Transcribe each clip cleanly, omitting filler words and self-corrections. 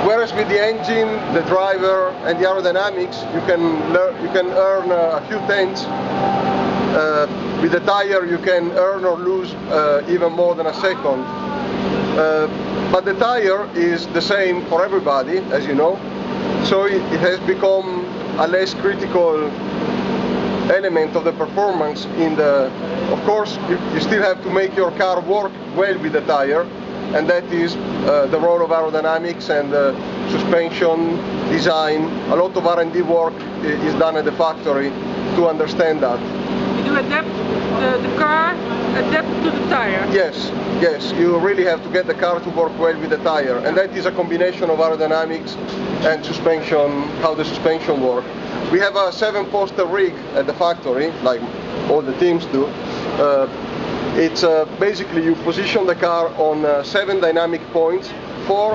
Whereas with the engine, the driver and the aerodynamics, you can earn a few tenths. With the tire you can earn or lose even more than a second. But the tire is the same for everybody, as you know, so it has become a less critical element of the performance. Of course, you still have to make your car work well with the tire, and that is the role of aerodynamics and suspension design. A lot of R&D work is done at the factory to understand that. You adapt the car, adapt to the tire. Yes, you really have to get the car to work well with the tire, and that is a combination of aerodynamics and suspension, how the suspension works. We have a 7-poster rig at the factory, like all the teams do. It's basically you position the car on 7 dynamic points. 4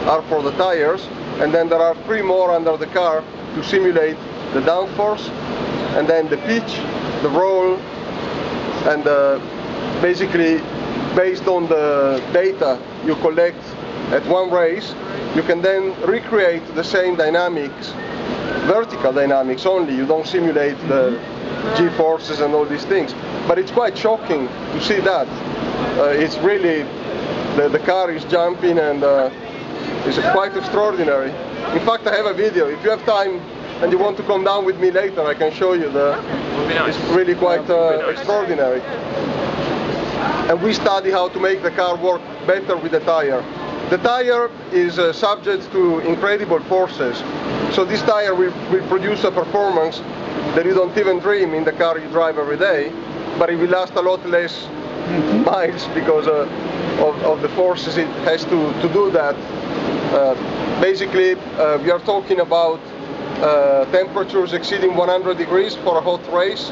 are for the tires, and then there are 3 more under the car to simulate the downforce, and then the pitch, the roll, and basically based on the data you collect at one race, you can then recreate the same dynamics, vertical dynamics only. You don't simulate the G-forces and all these things. But it's quite shocking to see that. It's really, the car is jumping, and it's quite extraordinary. In fact, I have a video. If you have time and you want to come down with me later, I can show you. It's really quite extraordinary. And we study how to make the car work better with the tire. The tire is subject to incredible forces. So this tire will produce a performance that you don't even dream in the car you drive every day, but it will last a lot less miles because of the forces it has to do that. Basically, we are talking about temperatures exceeding 100 degrees for a hot race.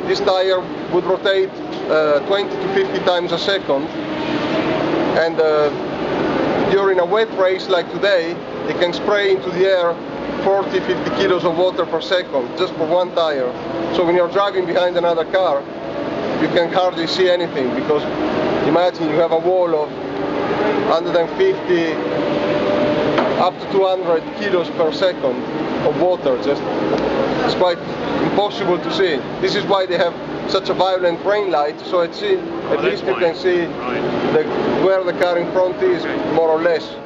This tire would rotate 20 to 50 times a second, and during a wet race like today, it can spray into the air 40-50 kilos of water per second just for one tire. So when you're driving behind another car, you can hardly see anything, because imagine you have a wall of 150 up to 200 kilos per second of water. It's quite impossible to see. This is why they have such a violent rain light, so at least you can see where the car in front is, more or less.